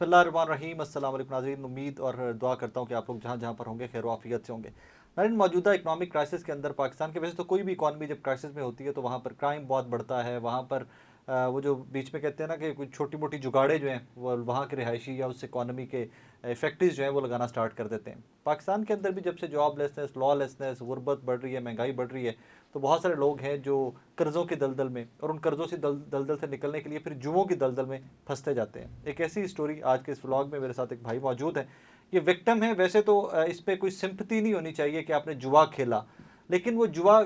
बिस्मिल्लाहिर्रहमानिर्रहीम। अस्सलाम वालेकुम नाज़रीन, उम्मीद और दुआ करता हूँ कि आप लोग जहाँ जहाँ पर होंगे खैर आफियत से होंगे। नाज़रीन, मौजूदा इकनॉमिक क्राइसिस के अंदर पाकिस्तान के, वैसे तो कोई भी इकॉनमी जब क्राइसिस में होती है तो वहाँ पर क्राइम बहुत बढ़ता है। वहाँ पर वो जो बीच में कहते हैं ना कि कुछ छोटी मोटी जुगाड़े जो हैं वो वहाँ के रिहायशी या उस इकॉनमी के फैक्ट्रीज जो हैं वो लगाना स्टार्ट कर देते हैं। पाकिस्तान के अंदर भी जब से जॉबलेसनेस, लॉलेसनेस, गुर्बत बढ़ रही है, महंगाई बढ़ रही है, तो बहुत सारे लोग हैं जो कर्ज़ों की दलदल में, और उन कर्ज़ों से दलदल से निकलने के लिए फिर जुओं की दलदल में फंसते जाते हैं। एक ऐसी स्टोरी आज के इस व्लॉग में मेरे साथ एक भाई मौजूद है। ये विक्टिम है। वैसे तो इस पर कोई सिंपथी नहीं होनी चाहिए कि आपने जुआ खेला, लेकिन वो जुआ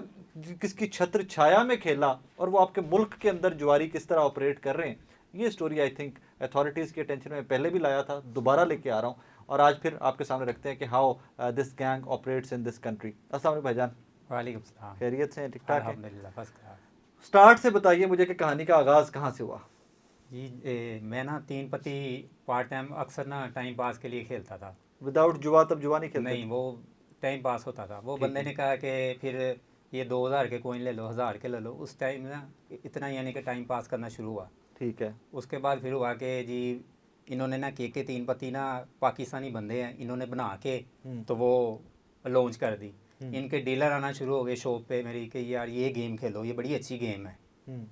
किसकी छत्र छाया में खेला और वो आपके मुल्क के अंदर जुआरी किस तरह ऑपरेट कर रहे हैं, ये स्टोरी आई थिंक अथॉरिटीज़ के अटेंशन में पहले भी लाया था, दोबारा लेके आ रहा हूँ और आज फिर आपके सामने रखते हैं कि how this gang operates in this country. अस्सलाम वालेकुम भाईजान, वालेकुम सलाम। खैरियत से हैं? ठीक ठाक है? अल्हम्दुलिल्लाह फर्स्ट क्लास। स्टार्ट से बताइए मुझे कि कहानी का आगाज़ कहाँ से हुआ। जी मैं ना तीन पत्ती पार्ट टाइम अक्सर ना टाइम पास के लिए खेलता था। विदाउट जुआ तब जुआ नहीं खेलते नहीं, थे? वो टाइम पास होता था। वो ठीक बंदे है। ने कहा कि फिर ये 2000 के कॉइन ले लो, 1000 के ले लो। उस टाइम ना इतना यानी कि टाइम पास करना शुरू हुआ। ठीक है। उसके बाद फिर हुआ कि जी इन्होंने ना के तीन पत्ती ना पाकिस्तानी बंदे हैं, इन्होंने बना के हम्म। तो वो लॉन्च कर दी। हम्म। इनके डीलर आना शुरू हो गए शॉप पे मेरी कि यार ये गेम खेलो, ये बड़ी अच्छी गेम है। हम्म।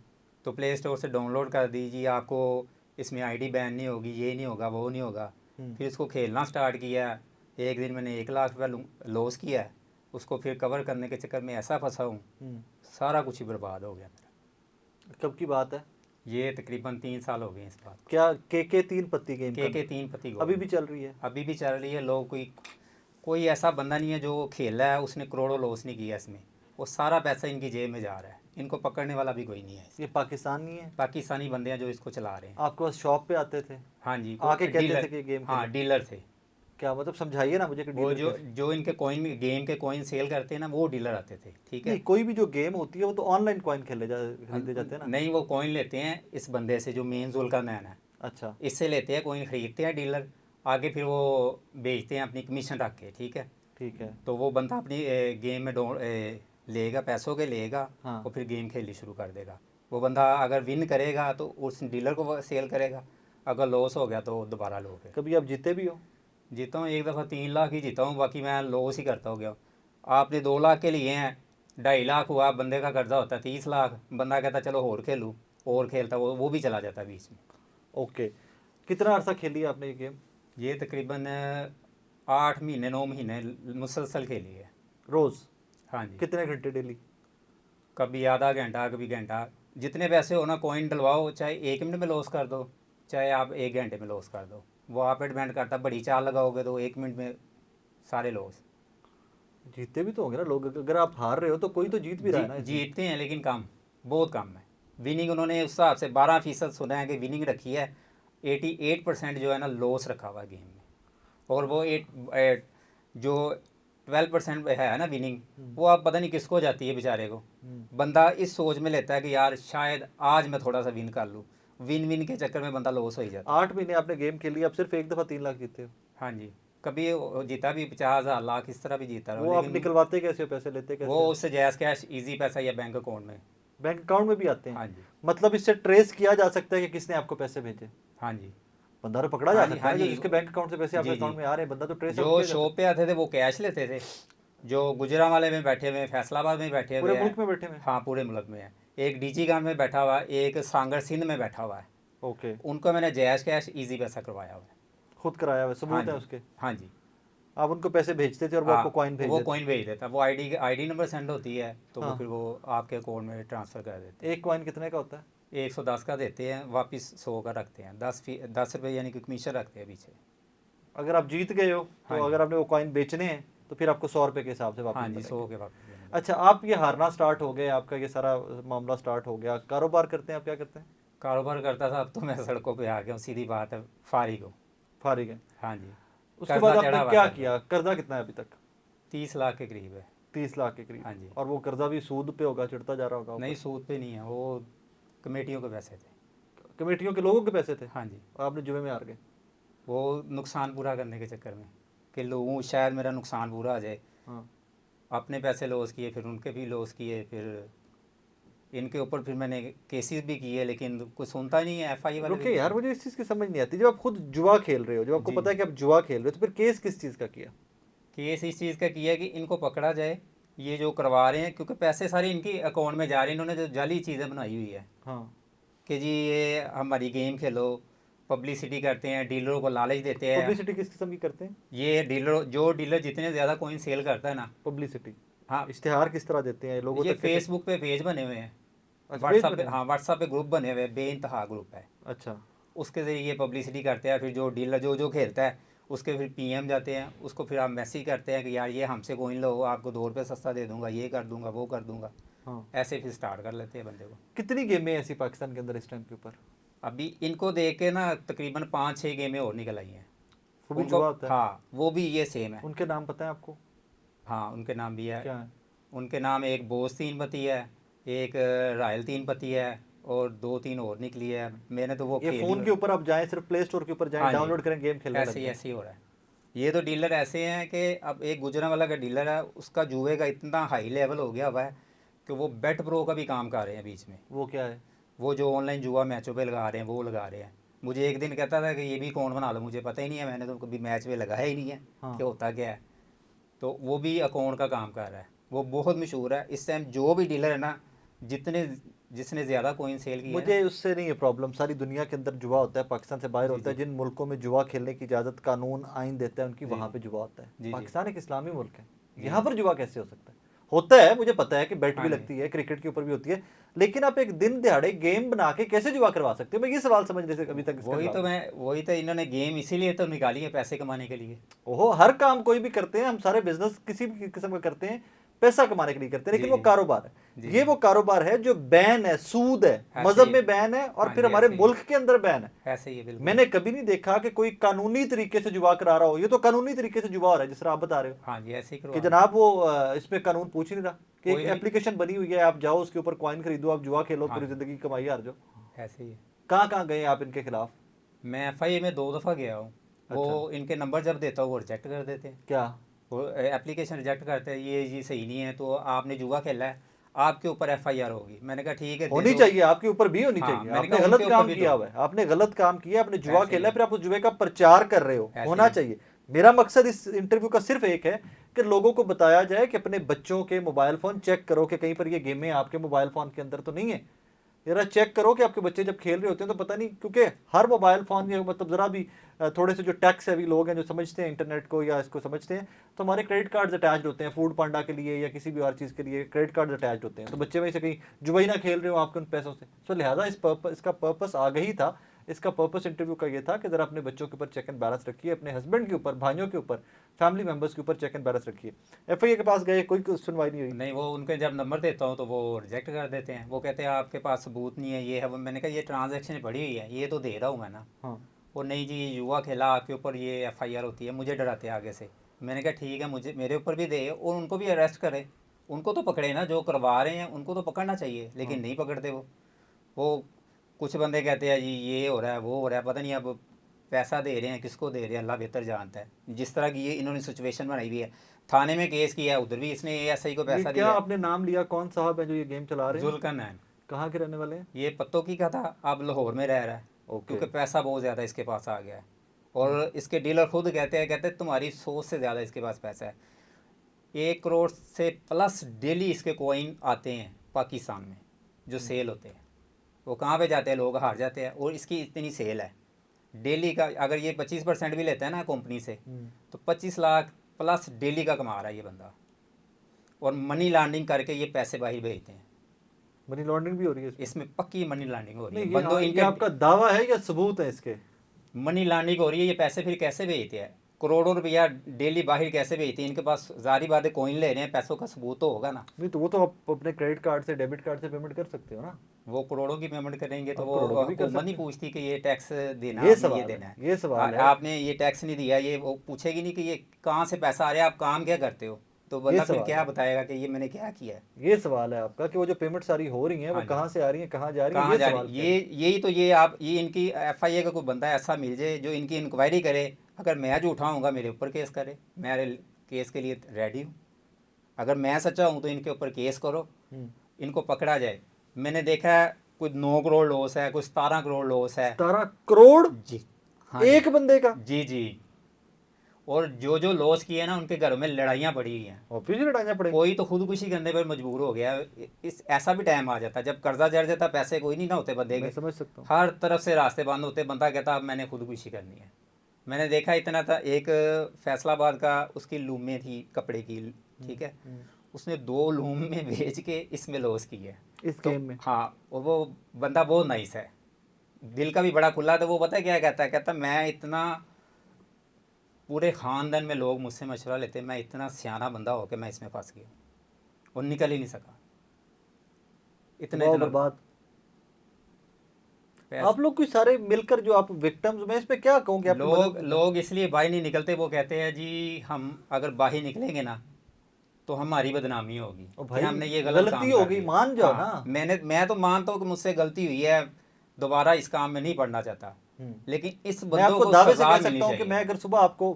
तो प्ले स्टोर से डाउनलोड कर दीजिए, आपको इसमें आईडी बैन नहीं होगी, ये नहीं होगा, वो नहीं होगा। हम्म। फिर इसको खेलना स्टार्ट किया। एक दिन मैंने 1 लाख रुपया लॉस किया है। उसको फिर कवर करने के चक्कर में ऐसा फंसा हूँ, हम्म। सारा कुछ ही बर्बाद हो गया मेरा। कब की बात है? ये तकरीबन 3 साल हो गए इस बात को। क्या के तीन पत्ती गेम का के तीन पति अभी गोल्ड भी चल रही है? अभी भी चल रही है। लोग कोई कोई ऐसा बंदा नहीं है जो खेला है उसने करोड़ों लॉस नहीं किया इसमें। वो सारा पैसा इनकी जेब में जा रहा है, इनको पकड़ने वाला भी कोई नहीं है ये इसमें। पाकिस्तान नहीं है? पाकिस्तानी बंदे हैं जो इसको चला रहे हैं। आपके पास शॉप पे आते थे, हाँ जी, आके कहते थे डीलर। कि गेम हाँ, खेलो? डीलर थे। क्या मतलब, समझाइए ना मुझे कि वो डीलर जो कैसे? जो इनके कॉइन गेम के कॉइन सेल करते हैं ना, वो डीलर आते थे, ठीक नहीं, है। कोई भी जो गेम होती है वो तो ऑनलाइन कॉइन खरीदे जाते हैं ना? नहीं, वो कॉइन लेते हैं इस बंदे से जो मेन जुल्का नैन है। अच्छा। इससे लेते हैं कॉइन, खरीदते हैं डीलर। आगे फिर वो बेचते हैं अपनी कमीशन रख के, ठीक है। ठीक है। तो वो बंदा अपनी गेम में लेगा, पैसों के लेगा। हाँ। और फिर गेम खेलनी शुरू कर देगा। वो बंदा अगर विन करेगा तो उस डीलर को वो सेल करेगा। अगर लॉस हो गया तो दोबारा लो फिर। कभी आप जीते भी हो? जीता हूँ, एक दफ़ा 3 लाख ही जीता हूँ, बाकी मैं लॉस ही करता हो गया। आपने 2 लाख के लिए हैं, 2.5 लाख हुआ, बंदे का कर्जा होता है 30 लाख। बंदा कहता चलो और खेलूँ, और खेलता, वो भी चला जाता बीच में। ओके। कितना अर्सा खेली है आपने ये गेम? ये तकरीबन 8 महीने 9 महीने मुसलसल खेली है। रोज़? हाँ जी। कितने घंटे डेली? कभी आधा घंटा, कभी घंटा। जितने पैसे हो ना कॉइन डलवाओ, चाहे 1 मिनट में लॉस कर दो, चाहे आप 1 घंटे में लॉस कर दो। वो आप पे डिपेंड करता है। बड़ी चाल लगाओगे तो 1 मिनट में सारे लॉस। जीतते भी तो होंगे ना लोग, अगर आप हार रहे हो तो कोई तो जीत भी रहा है ना इसमें? जीतते हैं लेकिन कम, बहुत कम है। विनिंग उन्होंने उस हिसाब से 12% सुना है कि विनिंग रखी है। 88% जो है ना लॉस रखा हुआ है गेम में। और वो जो 12% है ना विनिंग, वो आप पता नहीं किसको जाती है बेचारे को। बंदा इस सोच में लेता है कि यार शायद आज मैं थोड़ा सा विन कर लूँ। विन विन के चक्कर में बंदा लॉस हो ही जाता है। 8 महीने आपने गेम खेली, अब सिर्फ एक दफ़ा 3 लाख जीते हो? हाँ जी। कभी वो जीता भी 50,000 लाख इस तरह भी जीता रहा हूँ, वो आप लेकिन निकलवाते कैसे हो, पैसे लेते वो कैसे हो? उससे जैस कैश इजी पैसा या बैंक अकाउंट में। बैंक अकाउंट में भी आते हैं? हाँ जी। मतलब इससे ट्रेस किया जा सकता है कि किसने आपको पैसे भेजे? हाँ जी। बंदा तो पकड़ा जा हाँ जी। सकता हाँ है ना, जो जी। जिसके बैंक अकाउंट से पैसे आपके जी जी। अकाउंट में आ रहे हैं, बंदा तो ट्रेस आउट जो किया जा शॉप सकता पे आते थे वो कैश लेते थे। जो गुजरांवाले में बैठे हुए हैं, फैसलाबाद में बैठे है। हुए पूरे हैं। मुल्क में बैठे में? हाँ, पूरे मुल्क में है। एक डीजी गांव में बैठा हुआ है, एक सांगर सिंध में बैठा हुआ है। ओके। उनको मैंने जैश कैश इजी पैसा करवाया हुआ है। खुद कराया हुआ है, हाँ सबूत है जी। उसके? हाँ जी। आप उनको पैसे भेजते थे और वो हाँ, आपको कॉइन भेज वो देते? कॉइन भेज देता, वो आईडी नंबर सेंड होती है तो वो हाँ। फिर वो आपके अकाउंट में ट्रांसफ़र कर देते हैं। एक कॉइन कितने का होता है? 110 का देते हैं, वापस 100 का रखते हैं। 10 रुपये यानी कि कमीशन रखते हैं पीछे। अगर आप जीत गए हो तो हाँ जी। अगर आपने वो कॉइन बेचने हैं तो फिर आपको 100 रुपये के हिसाब से वापस हाँ जी, मिलेंगे? 100 के वापस देने अच्छा, पड़ते हैं। आप ये हारना स्टार्ट हो गए, आपका ये सारा मामला स्टार्ट हो गया, कारोबार करते हैं आप, क्या करते हैं? कारोबार करता था, अब तो मैं सड़कों पे आ गया हूँ, सीधी बात है, फारिग हूँ। फारिग है? हाँ जी। उसके बाद कर्जा आपने चढ़ा हुआ क्या सर पे। किया? कर्जा कितना है अभी तक? 30 लाख के करीब है। 30 लाख के करीब? हाँ जी। और वो कर्जा भी सूद पे होगा, चढ़ता जा रहा होगा नहीं, ऊपर? सूद पे नहीं है, वो कमेटियों के पैसे थे। कमेटियों के लोगों के पैसे थे हाँ जी। और आपने जुए में हार गए? वो नुकसान पूरा करने के चक्कर में कि लोगों शायद मेरा नुकसान पूरा आ जाए। हाँ। अपने पैसे लॉस किए, फिर उनके भी लॉस किए, फिर इनके ऊपर फिर मैंने केसेस भी किए, लेकिन कुछ सुनता नहीं है FI वाले। रुके यार, मुझे इस चीज़ की समझ नहीं आती। जब आप खुद जुआ खेल रहे हो, जब आपको जी। पता है कि आप जुआ खेल रहे हो, तो फिर केस किस चीज़ का किया? केस इस चीज़ का किया कि इनको पकड़ा जाए, ये जो करवा रहे हैं, क्योंकि पैसे सारे इनकी अकाउंट में जा रहे हैं, इन्होंने जो जाली चीज़ें बनाई हुई है हाँ, कि जी ये हमारी गेम खेलो, पब्लिसिटी करते हैं, डीलरों को लालच देते हैं। पब्लिसिटी किस किस्म की करते हैं? ये डीलर, जो डीलर जितने ज़्यादा कॉइन सेल करता है ना, पब्लिसिटी हाँ, इश्तिहार किस तरह देते हैं लोगों ये तक? कैसे? फेसबुक पे पेज बने हुए हैं, अच्छा, पेज व्हाट्सएप पे, बने हैं। हाँ व्हाट्सएप पे ग्रुप बने हुए हैं, बेइंतहा ग्रुप है, अच्छा। उसके ज़रिए ये पब्लिसिटी करते हैं। फिर जो डीलर जो जो खेलता है उसके फिर PM जाते हैं, उसको फिर आप मैसेज करते हैं कि यार ये हमसे कोइन लो, आपको 2 रुपये सस्ता दे दूंगा, ये कर दूंगा, वो कर दूंगा। हाँ, ऐसे फिर स्टार्ट कर लेते हैं बंदे को। कितनी गेमें ऐसी पाकिस्तान के अंदर इस टाइम के ऊपर? अभी इनको देख के ना तकरीबन 5-6 गेमें और निकल आई हैं वो भी उनको। जुआ होता है? हाँ, वो भी ये सेम है। उनके नाम पता है आपको? हाँ, उनके नाम भी है। क्या है? उनके नाम एक बोस 3 पति है, एक रायल 3 पति है, और 2-3 और निकली है। मैंने तो वो ये खेली फोन के ऊपर आप जाएं, सिर्फ प्ले स्टोर के ऊपर जाएं, हाँ जी, डाउनलोड करें, गेम खेलने लग ऐसे ही जाएं। ऐसे ही हो रहा है। ये तो डीलर ऐसे हैं कि अब एक गुजरांवाला का डीलर है, उसका जुए का इतना हाई लेवल हो गया हुआ है कि वो बेट प्रो का भी काम कर रहे हैं बीच में। वो क्या है? वो जो ऑनलाइन जुआ मैचों पे लगा रहे हैं, वो लगा रहे हैं। मुझे एक दिन कहता था कि ये भी अकाउंट बना लो, मुझे पता ही नहीं है, मैंने तो कभी मैच पे लगाया ही नहीं है हाँ। कि होता क्या है। तो वो भी अकाउंट का काम कर रहा है, वो बहुत मशहूर है इस टाइम। जो भी डीलर है ना, जिसने ज़्यादा कोइन सेल किया है मुझे उससे नहीं है प्रॉब्लम। सारी दुनिया के अंदर जुआ होता है, पाकिस्तान से बाहर जी, होता है। जी। जिन मुल्कों में जुआ खेलने की इजाज़त कानून आइन देता है, उनकी जी, वहाँ पे जुआ होता है। जी, पाकिस्तान एक इस्लामी मुल्क है, जी, यहाँ जी। पर जुआ कैसे हो सकता है? होता है, मुझे पता है कि बेट हाँ भी जी। लगती है, क्रिकेट के ऊपर भी होती है, लेकिन आप एक दिन दिहाड़े गेम बना के कैसे जुआ करवा सकते हो? मैं ये सवाल समझने से अभी तक इसका जवाब नहीं। वही तो इन्होंने गेम इसीलिए तो निकाली है, पैसे कमाने के लिए। ओहो, हर काम कोई भी करते हैं, हम सारे बिजनेस किसी भी किस्म का करते हैं, पैसा कमाने के लिए करते हैं, लेकिन जी, वो जी। कारोबार है। जी, ये जी। वो कारोबार है जो बैन है, सूद है, ऐसे मजहब ही। में बैन है, और हाँ फिर जी, हमारे ऐसे ही। मुल्क के अंदर बैन है। ऐसे ही है, बिल्कुल। मैंने कभी नहीं देखा कि कोई कानूनी तरीके से जुआ करा रहा हो। ये तो कानूनी तरीके से जुआ हो रहा है, जिस तरह आप बता रहे हो हाँ जी, ऐसे ही कि करवा। जनाब वो इसमें कानून पूछ ही नहीं रहा कि एक कोई भी एप्लीकेशन बनी हुई है, आप जाओ उसके ऊपर कॉइन खरीदो, आप जुआ खेलो, हाँ पूरी जी, जिंदगी की कमाई हार जाओ। ऐसे ही है। कहाँ कहाँ गए आप इनके खिलाफ? मैं FI में 2 दफ़ा गया हूँ। वो अच्छा। इनके नंबर जब देता हूँ वो रिजेक्ट कर देते हैं। क्या? वो एप्लीकेशन रिजेक्ट करते हैं, ये सही नहीं है, तो आपने जुआ खेला है, आपके ऊपर FIR होगी। मैंने कहा ठीक है, दे होनी दो। चाहिए, आपके ऊपर भी होनी हाँ, चाहिए। मैंने आपने कहा गलत उनके ऊपर काम भी किया दो। हुआ है, आपने गलत काम किया, आपने जुआ ऐसे ही खेला है, है। फिर आप उस जुए का प्रचार कर रहे हो। ऐसे होना ही। चाहिए। मेरा मकसद इस इंटरव्यू का सिर्फ एक है कि लोगों को बताया जाए कि अपने बच्चों के मोबाइल फोन चेक करो कि कहीं पर ये गेमें आपके मोबाइल फोन के अंदर तो नहीं है। जरा चेक करो कि आपके बच्चे जब खेल रहे होते हैं तो पता नहीं, क्योंकि हर मोबाइल फोन या मतलब जरा भी थोड़े से जो टैक्स हैवी लोग हैं, जो समझते हैं इंटरनेट को या इसको समझते हैं, तो हमारे क्रेडिट कार्ड्स अटैच्ड होते हैं, फूड पांडा के लिए या किसी भी और चीज़ के लिए क्रेडिट कार्ड्स अटैच्ड होते हैं। तो बच्चे वहीं से कहीं जुबई ना खेल रहे हो आपके उन पैसों से। तो लिहाजा इसका पर्पस आगे ही था। इसका पर्पस इंटरव्यू का ये था कि ज़रा अपने बच्चों के ऊपर चेक एंड बैलेंस रखिए, अपने हस्बैंड के ऊपर, भाइयों के ऊपर, फैमिली मेंबर्स के ऊपर चेक एंड बैलेंस रखिए। FIA के पास गए, कोई सुनवाई नहीं हुई। नहीं, वो उनके जब नंबर देता हूँ तो वो रिजेक्ट कर देते हैं। वो कहते हैं आपके पास सबूत नहीं है, ये है वो। मैंने कहा ये ट्रांजैक्शन पड़ी हुई है, ये तो दे रहा हूँ मैं ना। हाँ। वो नहीं जी, ये युवा खेला, आपके ऊपर ये FIR होती है, मुझे डराते हैं आगे से। मैंने कहा ठीक है, मुझे मेरे ऊपर भी दे और उनको भी अरेस्ट करें, उनको तो पकड़े ना, जो करवा रहे हैं उनको तो पकड़ना चाहिए, लेकिन नहीं पकड़ते वो कुछ बंदे कहते हैं जी ये हो रहा है, वो हो रहा है, पता नहीं अब पैसा दे रहे हैं, किसको दे रहे हैं, अल्लाह बेहतर जानता है। जिस तरह की ये इन्होंने सिचुएशन बनाई हुई है, थाने में केस किया है, उधर भी इसने SI को ये पैसा क्या दिया है। आपने नाम लिया? कौन साहब है जो ये गेम चला रहे हैं? जुल्करनैन, कहाँ के रहने वाले हैं? ये पत्तों की का था, अब लाहौर में रह रहा है, ओके। क्योंकि पैसा बहुत ज़्यादा इसके पास आ गया है। और इसके डीलर खुद कहते हैं तुम्हारी सोच से ज़्यादा इसके पास पैसा है। 1 करोड़ से प्लस डेली इसके कॉइन आते हैं पाकिस्तान में, जो सेल होते हैं। वो कहाँ पे जाते हैं, लोग हार जाते हैं, और इसकी इतनी सेल है डेली का। अगर ये 25% भी लेता है ना कंपनी से, तो 25 लाख प्लस डेली का कमा रहा है ये बंदा। और मनी लॉन्ड्रिंग करके ये पैसे बाहर भेजते हैं। मनी लॉन्ड्रिंग भी हो रही है इसमें पक्की मनी लॉन्ड्रिंग हो रही है। नहीं, बंदों ये इनके आपका दावा है या सबूत है इसके? मनी लॉन्ड्रिंग हो रही है। ये पैसे फिर कैसे भेजते हैं, करोड़ों रुपया डेली बाहर कैसे भेजते हैं? इनके पास जारी बात है, कॉइन ले रहे हैं, पैसों का सबूत तो होगा ना। नहीं तो वो तो आप अपने क्रेडिट कार्ड से, डेबिट कार्ड से पेमेंट कर सकते हो ना। वो करोड़ों की पेमेंट करेंगे तो आप वो करोड़ों की भी कर हुकूमत नहीं सकते हैं। पूछती कि ये टैक्स देना, ये आपने सवाल ये है, देना है, ये सवाल है। आपने ये टैक्स नहीं दिया, ये वो पूछेगी नहीं कि ये कहाँ से पैसा आ रहा है, आप काम क्या करते हो। तो बंदा फिर सवाल क्या है। बताएगा कि ये मैंने क्या किया है। ये सवाल है आपका कि वो जो पेमेंट सारी हो रही है वो हाँ जी। कहाँ से आ रही है, कहाँ जा रही है, कहाँ ये जा सवाल रही यही तो ये आप ये इनकी FIA का कोई बंदा ऐसा मिल जाए जो इनकी इंक्वायरी करे। अगर मैं जो उठाऊँगा मेरे ऊपर केस करे, मैं केस के लिए रेडी हूँ। अगर मैं सच्चा हूँ तो इनके ऊपर केस करो, इनको पकड़ा जाए। मैंने देखा है कोई 9 करोड़ लॉस है, कोई 17 करोड़ लॉस है। 17 करोड़ जी हाँ जी। एक बंदे का? जी जी। और जो लॉस किए ना उनके घरों में लड़ाइयाँ पड़ी हुई हैं। ऑब्वियसली लड़ाइयाँ पड़ेंगी। कोई तो खुदकुशी करने पर मजबूर हो गया। इस ऐसा भी टाइम आ जाता है जब कर्जा जड़ जाता, पैसे कोई नहीं ना होते बंदे मैं के, समझ सकता हूँ। हर तरफ से रास्ते बंद होते, बंदा कहता अब मैंने खुदकुशी करनी है। मैंने देखा इतना था, एक फैसलाबाद का उसकी लूमें थी कपड़े की, ठीक है, उसने 2 लूम में बेच के इसमें लॉस की है इस तो गेम में। हाँ। और वो बंदा बहुत नाइस है, दिल का भी बड़ा खुला। तो वो पता है क्या कहता है, कहता मैं इतना, पूरे ख़ानदान में लोग मुझसे मशवरा लेते, मैं इतना सियाना बंदा हो के मैं इसमें फंस गया और निकल ही नहीं सका। इतना तबाह इतना बर्बाद। पैसे। आप लोग कोई सारे मिलकर जो आप विक्टिम्स, मैं इस पे क्या कहूँ कि आपकी लोग मदद। लोग इसलिए बाहर नहीं निकलते, वो कहते हैं जी हम अगर बाहर निकलेंगे ना तो हमारी बदनामी होगी ओ कि भाई, हमने ये गलत गलती काम हो कर गई, दिया। मान जाओ ना। हाँ, मैं तो मानता हूँ कि मुझसे गलती हुई है, दोबारा इस काम में नहीं पड़ना चाहता, लेकिन इस मैं बंदों आपको को दावे से सजा कह मिलनी सकता हूँ कि चाहिए। मैं अगर सुबह आपको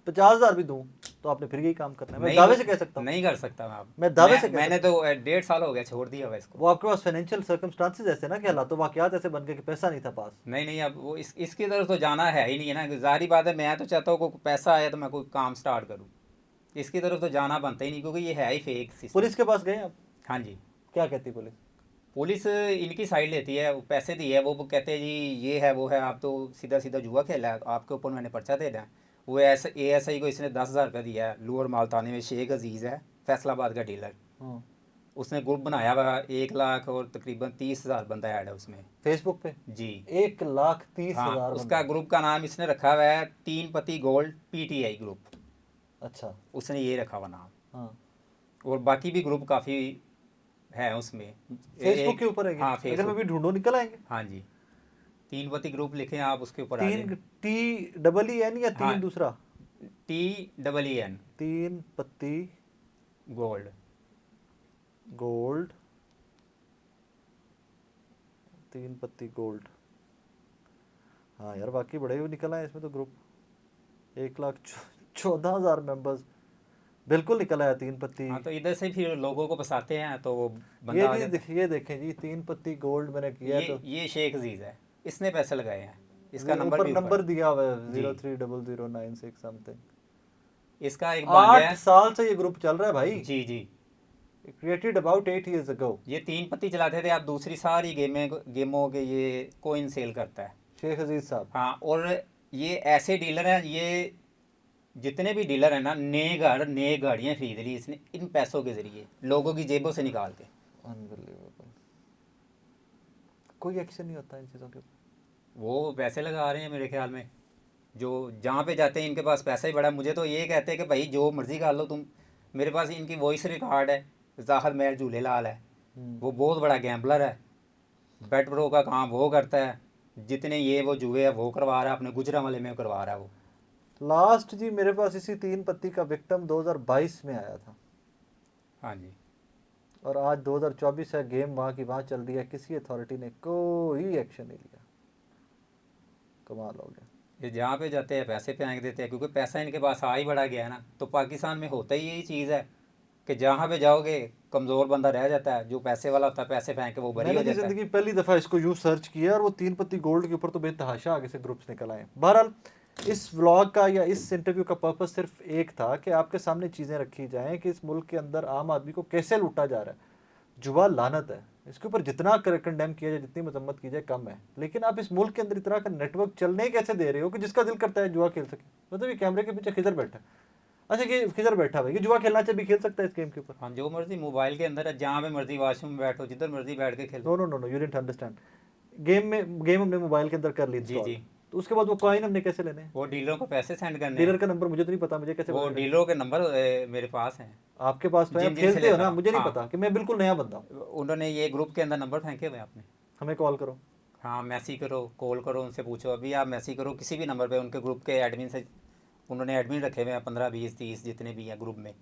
50,000 भी दूं तो आपने फिर यही काम करना है, मैं नहीं दावे से कह सकता हूँ। नहीं कर सकता मैं अब। मैं दावे से कह मैंने सकता तो 1.5 साल हो गया छोड़ दिया हुआ इसको। हूँ। वो आपके पास फाइनेंशियल सर्कमस्टांसेस ऐसे ना कि हालात वाकयात ऐसे बन गए कि पैसा नहीं था पास। नहीं नहीं, अब वो इसकी तरफ तो जाना है ही नहीं है ना, जाहिर बात है। मैं तो चाहता हूँ कोई पैसा आया तो मैं कोई काम स्टार्ट करूँ, इसकी तरफ तो जाना बनता ही नहीं, क्योंकि ये है ही फेक सिस्टम। पुलिस के पास गए आप? हाँ जी। क्या कहती पुलिस? पुलिस इनकी साइड लेती है, वो पैसे दिए है, वो कहते हैं जी ये है वो है, आप तो सीधा सीधा जुआ खेला है, आपके ऊपर मैंने पर्चा दे दिया। वो ASI को इसने 10,000 रुपया दिया है, लोअर मालतानी में शेख अजीज़ है, फैसलाबाद का डीलर। हाँ। उसने ग्रुप बनाया हुआ 1 लाख और तकरीबन 30,000 बंदा ऐड है उसमें। फेसबुक पे जी 1,30,000 हाँ, उसका बंदा। ग्रुप का नाम इसने रखा हुआ है 3 पति गोल्ड PTI ग्रुप, अच्छा। उसने ये रखा हुआ नाम। हाँ, और बाकी भी ग्रुप काफ़ी है उसमें। फेसबुक के ऊपर है ये? हाँ अगर मैं फेसबुक। भी ढूंढो निकल आएंगे। हाँ जी, 3 पति ग्रुप लिखें आप, उसके ऊपर आ तीन जाए। TEEN या हाँ, तीन दूसरा? TEEN तीन पत्ती गोल्ड। गोल्ड। तीन पत्ती गोल्ड। हाँ यार, बाकी बड़े भी निकल आए इसमें तो ग्रुप। 1,14,000 मेंबर्स। बिल्कुल निकल आया तीन पत्ती। हाँ, तो इधर से फिर लोगों को फंसाते हैं तो वो ये बंदा आ जी जाता है। ये देखें जी, तीन पत्ती गोल्ड मैंने किया है तो ये शेख अजीज़ है, इसने पैसे लगाए हैं, इसका नंबर ऊपर भी नंबर ऊपर। दिया हुआ है जी, 030096 समथिंग। इसका एक भांजा 8 है। साल से ये ग्रुप चल रहा है भाई। जी जी। Created about 8 years ago। ये 3 पत्ती चलाते थे, आप दूसरी सारी गेमों के ये कोइन सेल करता है। शेख अजीज साहब। हाँ, और ये ऐसे डीलर हैं, ये जितने भी डीलर हैं ना, नए घर नए गाड़ियाँ खरीद ली इसने इन पैसों के ज़रिए, लोगों की जेबों से निकाल के। अनबिलीवेबल। कोई एक्शन नहीं होता इन चीज़ों के ऊपर। वो पैसे लगा रहे हैं मेरे ख्याल में, जो जहाँ पे जाते हैं इनके पास पैसा ही बड़ा। मुझे तो ये कहते हैं कि भाई जो मर्ज़ी कर लो तुम। मेरे पास इनकी वॉइस रिकॉर्ड है, जाहिर महल झूलेलाल है, वो बहुत बड़ा गैम्बलर है, बेट प्रो का काम वो करता है, जितने ये वो जुए है वो करवा रहा है, अपने गुजरांवाले में करवा रहा है वो। लास्ट जी मेरे पास इसी तीन पत्ती का विक्टिम 2022 में आया था, हाँ जी। और आज 2024 है, गेम वहाँ की वहाँ चल रही है, किसी अथॉरिटी ने कोई एक्शन नहीं लिया। कमाल हो गया। ये जहाँ पे जाते हैं पैसे फेंक देते हैं, क्योंकि पैसा इनके पास आ ही बड़ा गया है ना। तो पाकिस्तान में होता ही यही चीज़ है कि जहाँ पे जाओगे कमज़ोर बंदा रह जाता है, जो पैसे वाला होता है पैसे फेंक के वो बरी मैंने हो जी जाता है। जिंदगी पहली दफ़ा इसको यूँ सर्च किया और वो तीन पत्ती गोल्ड के ऊपर तो बेतहाशा आगे से ग्रुप्स निकल आए। बहरहाल इस व्लॉग का या इस इंटरव्यू का पर्पस सिर्फ एक था कि आपके सामने चीज़ें रखी जाएं कि इस मुल्क के अंदर आम आदमी को कैसे लूटा जा रहा है। जुआ लानत है, इसके ऊपर जितना कंडेम किया जाए, जितनी मजम्मत की जाए कम है। लेकिन आप इस मुल्क के अंदर इतना का नेटवर्क चलने कैसे दे रहे हो कि जिसका दिल करता है जुआ खेल सके। मतलब ये कैमरे के पीछे खिजर बैठा है। अच्छा, ये खिजर बैठा भाई, ये जुआ खेलना चाहिए भी खेल सकता है इस गेम के ऊपर। हाँ, जो मर्जी मोबाइल के अंदर है, जहाँ पे मर्जी वॉशरूम में बैठो, जिधर मर्जी बैठ के खेलो। No no no no, you didn't understand. Game हमने मोबाइल के अंदर कर ली जी इंस्टॉल, जी। तो उसके बाद वो कॉइन हमने कैसे लेने हैं? वो डीलरों को पैसे सेंड करने डीलर हैं। का नंबर मुझे तो नहीं पता, मुझे कैसे वो पता चलेगा? डीलरों के नंबर मेरे पास हैं, आपके पास तो है, आप जिन जिन से खेलते हो लेता ना, हूँ। मुझे नहीं हाँ, पता कि मैं बिल्कुल नया बंदा हूँ। उन्होंने ये ग्रुप के अंदर नंबर फेंके हुए हैं आपने। हमें कॉल करो। हाँ, मैसेज करो, कॉल करो, उनसे पूछो। अभी आप मैसेज करो किसी भी नंबर पे, उनके ग्रुप के एडमिन से, उन्होंने एडमिन रखे हुए हैं 15 20 30 जितने भी हैं ग्रुप में,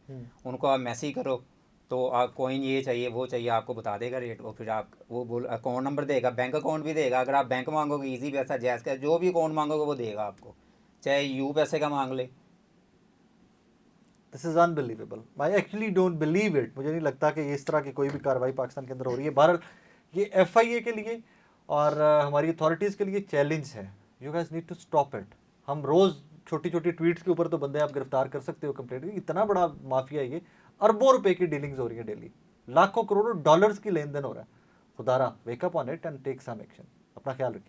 उनको आप मैसेज करो। तो आप कॉइन ये चाहिए वो चाहिए, आपको बता देगा रेट। और फिर आप वो बोल अकाउंट नंबर देगा, बैंक अकाउंट भी देगा। अगर आप बैंक मांगोगे, इजी पैसा, जैस का, जो भी अकाउंट मांगोगे वो देगा आपको, चाहे यू पैसे का मांग ले। This is unbelievable, I actually don't believe it. मुझे नहीं लगता कि इस तरह की कोई भी कार्रवाई पाकिस्तान के अंदर हो रही है। बहरहाल ये FIA के लिए और हमारी अथॉरिटीज़ के लिए चैलेंज है। You guys need to stop it. हम रोज़ छोटी छोटी ट्वीट्स के ऊपर तो बंदे आप गिरफ्तार कर सकते हो कंप्लेंट, इतना बड़ा माफिया है ये, अरबों रुपए की डीलिंग्स हो रही है डेली, लाखों करोड़ों डॉलर्स की लेन देन हो रहा है। खुदारा wake up on it and take some action. अपना ख्याल रखिए।